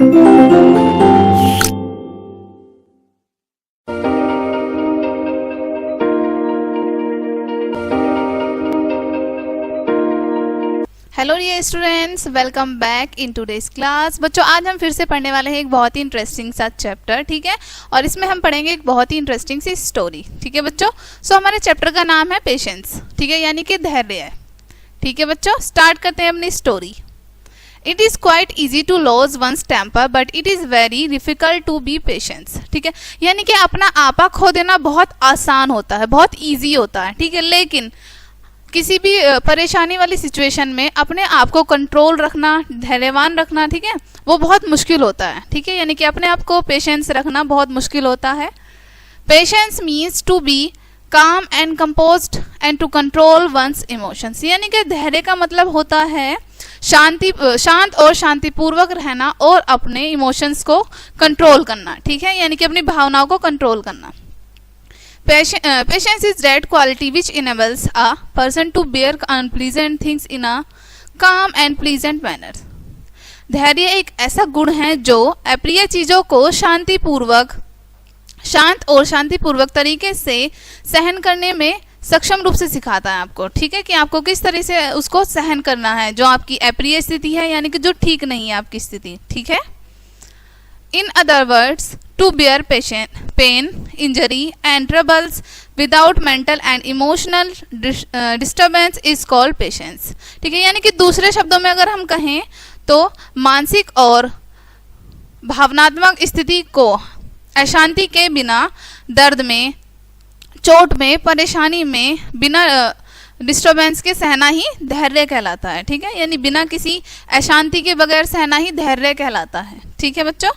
Hello dear students, welcome back in today's class. बच्चों, आज हम फिर से पढ़ने वाले हैं एक बहुत ही इंटरेस्टिंग सा चैप्टर, ठीक है। और इसमें हम पढ़ेंगे एक बहुत ही इंटरेस्टिंग सी स्टोरी, ठीक है बच्चों। सो हमारे चैप्टर का नाम है पेशेंस, ठीक है, यानी कि धैर्य है, ठीक है बच्चों। स्टार्ट करते हैं अपनी story. It is quite easy to lose one's temper but it is very difficult to be patience, ठीक है। यानी कि अपना आपा खो देना बहुत आसान होता है, बहुत ईजी होता है, ठीक है। लेकिन किसी भी परेशानी वाली सिचुएशन में अपने आप को कंट्रोल रखना, धैर्यवान रखना, ठीक है, वो बहुत मुश्किल होता है, ठीक है। यानी कि अपने आप को पेशेंस रखना बहुत मुश्किल होता है। Patience means to be calm and composed and to control one's emotions. यानी कि धैर्य का मतलब होता है शांत और शांतिपूर्वक रहना और अपने इमोशंस को कंट्रोल करना, ठीक है, यानी कि अपनी भावनाओं को कंट्रोल करना। Patience is that quality which enables a person to bear unpleasant things in a calm and pleasant manner. धैर्य एक ऐसा गुण है जो अप्रिय चीजों को शांत और शांतिपूर्वक तरीके से सहन करने में सक्षम रूप से सिखाता है आपको, ठीक है, कि आपको किस तरह से उसको सहन करना है जो आपकी अप्रिय स्थिति है, यानी कि जो ठीक नहीं है आपकी स्थिति, ठीक है। In other words, to bear pain, injury and troubles without mental and emotional disturbance is called patience, ठीक है। यानी कि दूसरे शब्दों में अगर हम कहें तो मानसिक और भावनात्मक स्थिति को अशांति के बिना, दर्द में, चोट में, परेशानी में, बिना डिस्टर्बेंस के सहना ही धैर्य कहलाता है, ठीक है। यानी बिना किसी अशांति के बगैर सहना ही धैर्य कहलाता है, ठीक है बच्चों।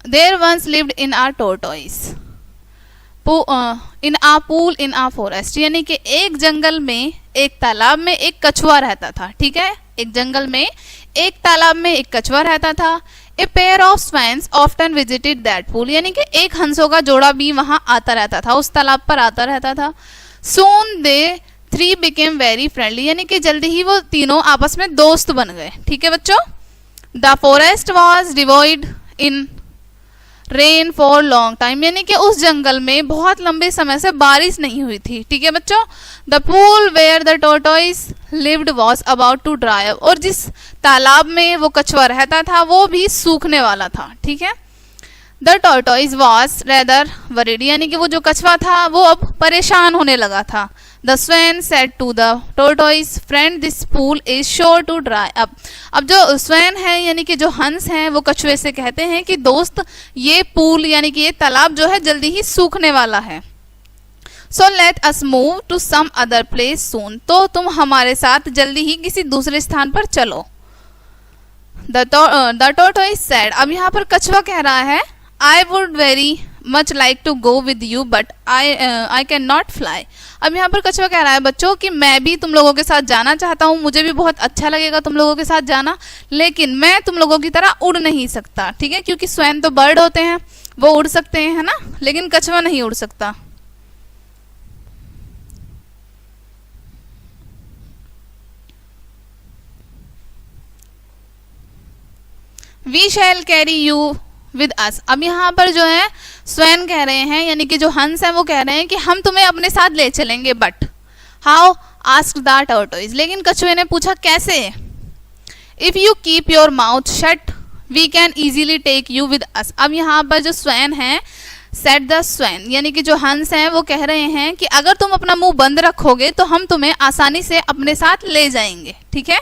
There once lived in a tortoise in a pool in a forest। यानी कि एक जंगल में, एक तालाब में एक कछुआ रहता था, ठीक है। एक जंगल में, एक तालाब में एक कछुआ रहता था। A pair of swans often visited that pool। यानी कि एक हंसों का जोड़ा भी वहां आता रहता था, उस तालाब पर आता रहता था। Soon they three became very friendly। यानी कि जल्दी ही वो तीनों आपस में दोस्त बन गए, ठीक है बच्चों। The forest was devoid in rain for long time। यानी कि उस जंगल में बहुत लंबे समय से बारिश नहीं हुई थी, ठीक है बच्चों। The pool where the tortoise lived was about to dry up। और जिस तालाब में वो कछुआ रहता था वो भी सूखने वाला था, ठीक है। The tortoise was rather worried। यानी कि वो जो कछुआ था वो अब परेशान होने लगा था। The swan said to the tortoise, "Friend, this pool is sure to dry up." अब जो स्वैन है, यानी कि जो हंस हैं, वो कछुए से कहते हैं कि दोस्त, ये पूल यानी कि ये तालाब जो है जल्दी ही सूखने वाला है। So let us move to some other place soon। तो तुम हमारे साथ जल्दी ही किसी दूसरे स्थान पर चलो। The tortoise said। अब यहाँ पर कछुआ कह रहा है, I would very much like to go with you but I cannot fly। अब यहाँ पर कछुआ कह रहा है बच्चों कि मैं भी तुम लोगों के साथ जाना चाहता हूँ, मुझे भी बहुत अच्छा लगेगा तुम लोगों के साथ जाना, लेकिन मैं तुम लोगों की तरह उड़ नहीं सकता, ठीक है, क्योंकि स्वैन तो बर्ड होते हैं, वो उड़ सकते हैं, है ना, लेकिन कछुआ नहीं उड़ सकता। We shall carry you with us। अब यहाँ पर जो है स्वैन कह रहे हैं, यानी कि जो हंस है वो कह रहे हैं कि हम तुम्हें अपने साथ ले चलेंगे। But how asked the tortoise. लेकिन कछुए ने पूछा कैसे। If you keep your mouth shut we can easily take you with us. अब यहाँ पर जो स्वैन है, सेड द स्वैन, यानी कि जो हंस हैं वो कह रहे हैं कि अगर तुम अपना मुंह बंद रखोगे तो हम तुम्हें आसानी से अपने साथ ले जाएंगे, ठीक है।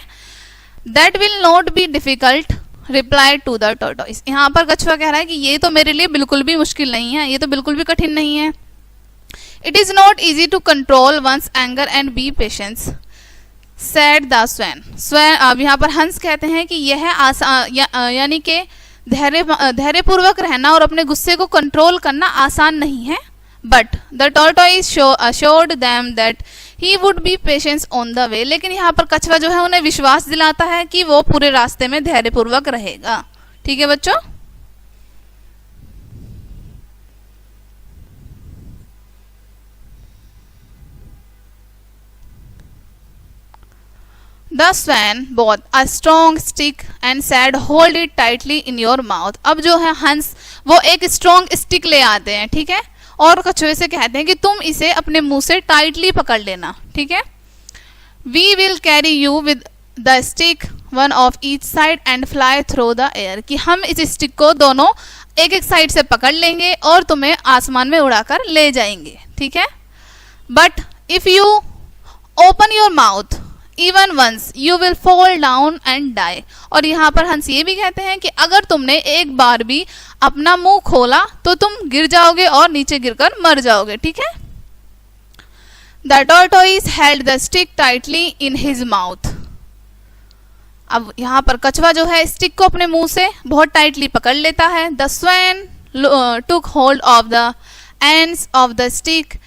That will not be difficult reply to the tortoise. यहाँ पर कछुआ कह रहा है कि ये तो मेरे लिए बिल्कुल भी मुश्किल नहीं है, ये तो बिल्कुल भी कठिन नहीं है। It is not easy to control one's anger and be patience said the swan. अब यहाँ पर हंस कहते हैं कि यह यानी कि धैर्यपूर्वक रहना और अपने गुस्से को कंट्रोल करना आसान नहीं है। But the tortoise assured them that he would be patient on the way। लेकिन यहाँ पर कछुआ जो है उन्हें विश्वास दिलाता है कि वो पूरे रास्ते में धैर्यपूर्वक रहेगा, ठीक है बच्चों। The swan bought a strong stick and sad hold it tightly in your mouth. अब जो है हंस वो एक स्ट्रॉन्ग स्टिक ले आते हैं, ठीक है, और कछुए से कहते हैं कि तुम इसे अपने मुंह से टाइटली पकड़ लेना, ठीक है। We will carry you with the stick one of each side and fly through the air, कि हम इस स्टिक को दोनों एक एक साइड से पकड़ लेंगे और तुम्हें आसमान में उड़ाकर ले जाएंगे, ठीक है। But if you open your mouth even once you will fall down and die. और यहाँ पर हंस ये भी कहते हैं कि अगर तुमने एक बार भी अपना मुंह खोला तो तुम गिर जाओगे और नीचे गिरकर मर जाओगे, ठीक है। The tortoise held the stick tightly in his mouth. अब यहाँ पर कछुआ जो है स्टिक को अपने मुंह से बहुत टाइटली पकड़ लेता है। The swan took hold of the ends of the stick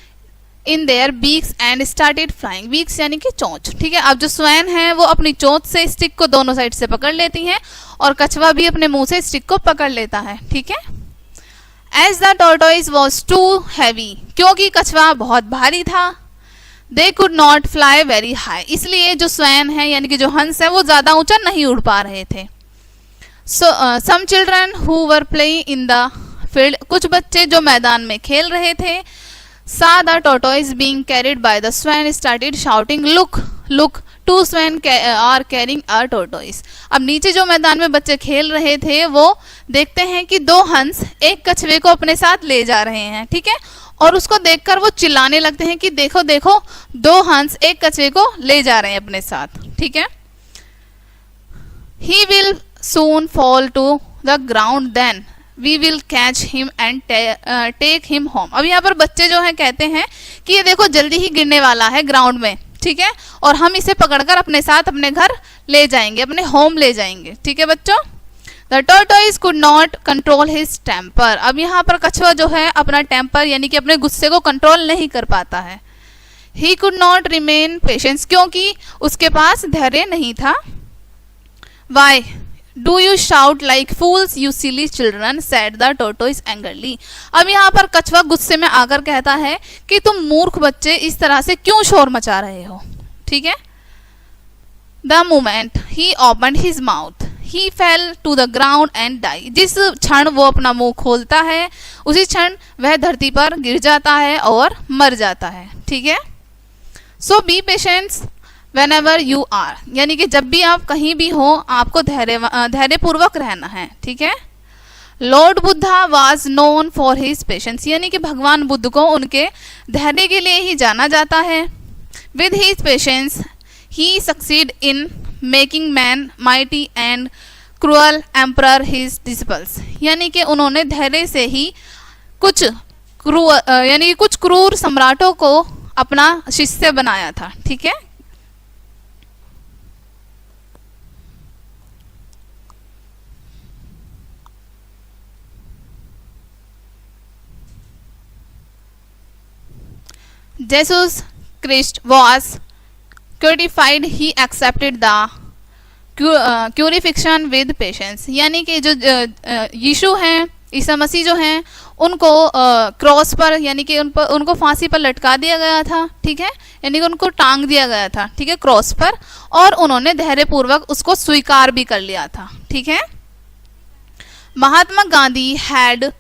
in their beaks and started flying. Beaks यानी कि चोंच, ठीक है। अब जो स्वैन है वो अपनी चोंच से स्टिक को दोनों साइड से पकड़ लेती हैं और कछुआ भी अपने मुंह से स्टिक को पकड़ लेता है, ठीक है। As the tortoise was too heavy, क्योंकि कछुआ बहुत भारी था, they could not fly very high, इसलिए जो स्वैन है यानी कि जो हंस है वो ज्यादा ऊंचा नहीं उड़ पा रहे थे। Some children who were playing in the field, कुछ बच्चे जो मैदान में खेल रहे थे, saw the tortoise being carried by the swan started shouting look look two swan are carrying a tortoise। अब नीचे जो मैदान में बच्चे खेल रहे थे वो देखते हैं कि दो हंस एक कछुए को अपने साथ ले जा रहे हैं, ठीक है, और उसको देखकर वो चिल्लाने लगते हैं कि देखो देखो दो हंस एक कछुए को ले जा रहे हैं अपने साथ, ठीक है। he will soon fall to the ground then we will catch him and take him home। अब यहाँ पर बच्चे जो हैं कहते हैं कि ये देखो जल्दी ही गिरने वाला है ग्राउंड में, ठीक है, और हम इसे पकड़कर अपने साथ अपने घर ले जाएंगे, अपने होम ले जाएंगे, ठीक है बच्चों। The tortoise could not control his temper. अब यहाँ पर कछुआ जो है अपना टेम्पर यानी कि अपने गुस्से को कंट्रोल नहीं कर पाता है। He could not remain patience, क्योंकि उसके पास धैर्य नहीं था। Why do you shout like fools you silly children said the tortoise angrily. अब यहाँ पर कछुआ गुस्से में आकर कहता है कि तुम मूर्ख बच्चे इस तरह से क्यों शोर मचा रहे हो, ठीक है। The moment he opened his mouth he fell to the ground and die. जिस क्षण वो अपना मुंह खोलता है उसी क्षण वह धरती पर गिर जाता है और मर जाता है, ठीक है। So be patience whenever you are, यानी कि जब भी आप कहीं भी हो आपको धैर्यपूर्वक रहना है, ठीक है। Lord Buddha was known for his patience, यानी कि भगवान बुद्ध को उनके धैर्य के लिए ही जाना जाता है। with his patience he succeed in making man mighty and cruel emperor his disciples, यानी कि उन्होंने धैर्य से ही कुछ क्रूर सम्राटों को अपना शिष्य बनाया था, ठीक है। Jesus Christ was crucified, he accepted the crucifixion with patience, यानी कि जो यीशु हैं ईसा मसीह जो हैं उनको क्रॉस पर यानी कि उनको फांसी पर लटका दिया गया था, ठीक है, यानी कि उनको टांग दिया गया था, ठीक है, क्रॉस पर, और उन्होंने धैर्यपूर्वक उसको स्वीकार भी कर लिया था, ठीक है। महात्मा गांधी हैड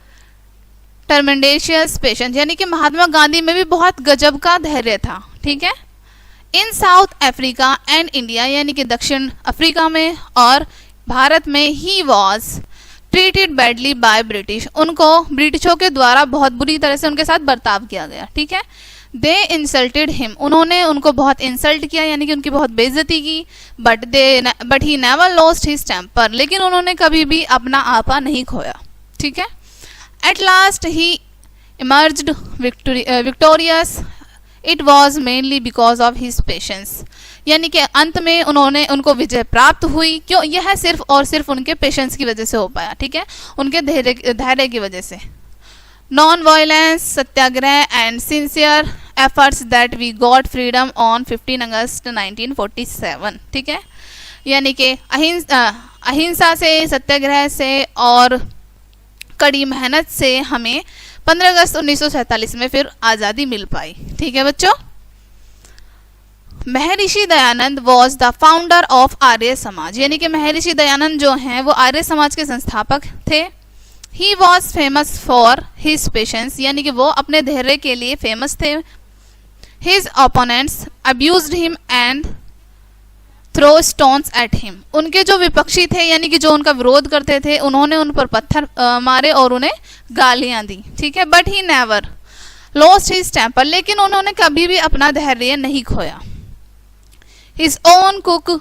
टर्मेंडेशियस पेशेंस, यानी कि महात्मा गांधी में भी बहुत गजब का धैर्य था, ठीक है। इन साउथ अफ्रीका एंड इंडिया, यानी कि दक्षिण अफ्रीका में और भारत में he was treated badly by British, उनको ब्रिटिशों के द्वारा बहुत बुरी तरह से उनके साथ बर्ताव किया गया, ठीक है। दे इंसल्टेड हिम, उन्होंने उनको बहुत इंसल्ट किया यानी कि उनकी बहुत बेइज्जती की। But he never lost his temper, लेकिन उन्होंने कभी भी अपना आपा नहीं खोया, ठीक है। At last he emerged victorious. It was mainly because of his patience, यानी कि अंत में उनको विजय प्राप्त हुई, क्यों, यह सिर्फ और सिर्फ उनके पेशेंस की वजह से हो पाया, ठीक है, उनके धैर्य की वजह से। Non violence, satyagraha and sincere efforts that we got freedom on 15 August 1947, ठीक है, यानी कि अहिंसा से, सत्याग्रह से और कड़ी मेहनत से हमें 15 अगस्त 1947 में फिर आज़ादी मिल पाई, ठीक है बच्चों। Maharshi Dayanand was the founder of Arya Samaj, यानी कि महर्षि दयानंद जो हैं वो आर्य समाज के संस्थापक थे। He was famous for his patience, यानी कि वो अपने धैर्य के लिए फेमस थे। His opponents abused him and throw stones at him, उनके जो विपक्षी थे यानी कि जो उनका विरोध करते थे उन्होंने उन पर पत्थर मारे और उन्हें गालियां दी, ठीक है। But he never lost his temper, लेकिन उन्होंने कभी भी अपना धैर्य नहीं खोया। His own cook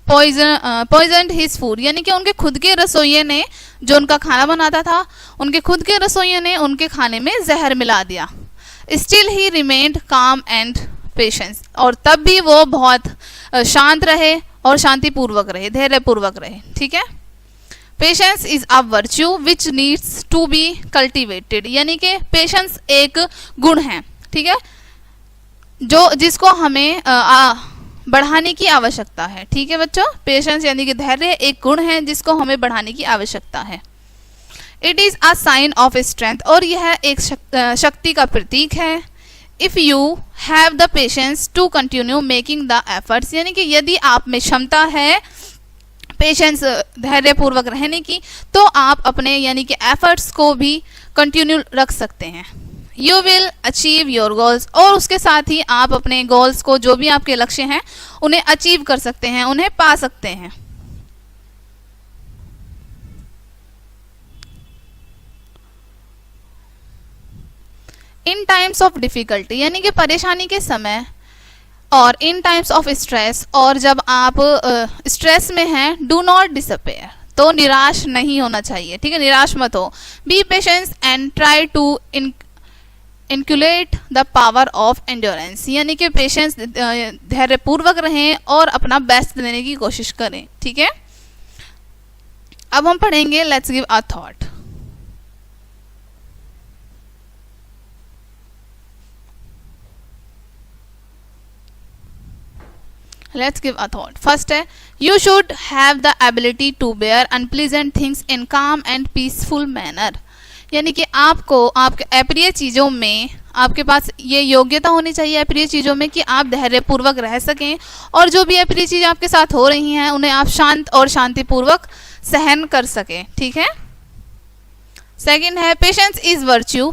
poisoned his food, यानी कि उनके खुद के रसोइये ने, जो उनका खाना बनाता था, उनके खुद के रसोइये ने उनके खाने में जहर मिला दिया। स्टिल ही रिमेन्ड काम एंड पेशेंस, और तब भी वो बहुत शांत रहे और शांतिपूर्वक रहे, धैर्यपूर्वक रहे, ठीक है। Patience is a virtue which needs to be cultivated, यानी कि पेशेंस एक गुण है, ठीक है, जिसको हमें बढ़ाने की आवश्यकता है, ठीक है बच्चों। पेशेंस यानी कि धैर्य एक गुण है जिसको हमें बढ़ाने की आवश्यकता है। It is a sign of strength, और यह एक शक्ति का प्रतीक है। If you have the patience to continue making the efforts, यानी कि यदि आप में क्षमता है पेशेंस धैर्यपूर्वक रहने की, तो आप अपने यानी कि एफर्ट्स को भी कंटिन्यू रख सकते हैं। You will achieve your goals, और उसके साथ ही आप अपने गोल्स को, जो भी आपके लक्ष्य हैं, उन्हें अचीव कर सकते हैं, उन्हें पा सकते हैं। इन टाइम्स ऑफ डिफिकल्टी, यानी कि परेशानी के समय, और इन टाइम्स ऑफ स्ट्रेस, और जब आप स्ट्रेस में हैं, डू नॉट डिसअपेयर, तो निराश नहीं होना चाहिए, ठीक है, निराश मत हो। Be patience and try to inculcate the power of endurance, यानी कि पेशेंस धैर्यपूर्वक रहें और अपना बेस्ट देने की कोशिश करें, ठीक है। अब हम पढ़ेंगे let's give a thought. Let's give a thought. First है, you should have the ability to bear unpleasant things in calm and peaceful manner, यानी कि आपको आपके अप्रिय चीज़ों में, आपके पास ये योग्यता होनी चाहिए अप्रिय चीज़ों में कि आप धैर्यपूर्वक रह सकें, और जो भी अप्रिय चीज़ें आपके साथ हो रही हैं उन्हें आप शांत और शांतिपूर्वक सहन कर सकें, ठीक है। सेकंड है, patience is virtue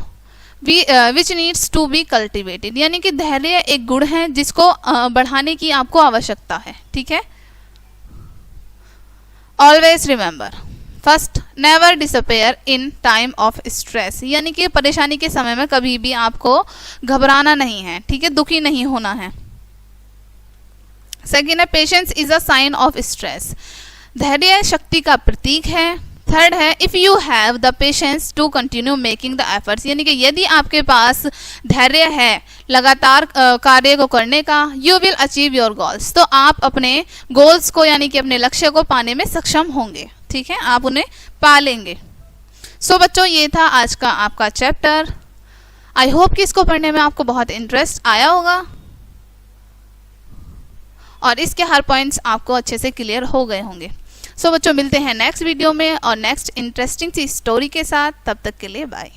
which needs to be cultivated, यानी कि धैर्य एक गुण है जिसको बढ़ाने की आपको आवश्यकता है, ठीक है। Always remember, first never disappear in time of stress, यानी कि परेशानी के समय में कभी भी आपको घबराना नहीं है, ठीक है, दुखी नहीं होना है। सेकेंड है, patience is a sign of stress, धैर्य शक्ति का प्रतीक है। थर्ड है, if you have the patience to continue making the efforts, यानी कि यदि आपके पास धैर्य है लगातार कार्य को करने का, you will achieve your goals, तो आप अपने गोल्स को यानी कि अपने लक्ष्य को पाने में सक्षम होंगे, ठीक है, आप उन्हें पा लेंगे। सो बच्चों, ये था आज का आपका चैप्टर। आई होप कि इसको पढ़ने में आपको बहुत इंटरेस्ट आया होगा और इसके हर पॉइंट्स आपको अच्छे से क्लियर हो गए होंगे। सो बच्चों, मिलते हैं नेक्स्ट वीडियो में और नेक्स्ट इंटरेस्टिंग सी स्टोरी के साथ। तब तक के लिए बाय।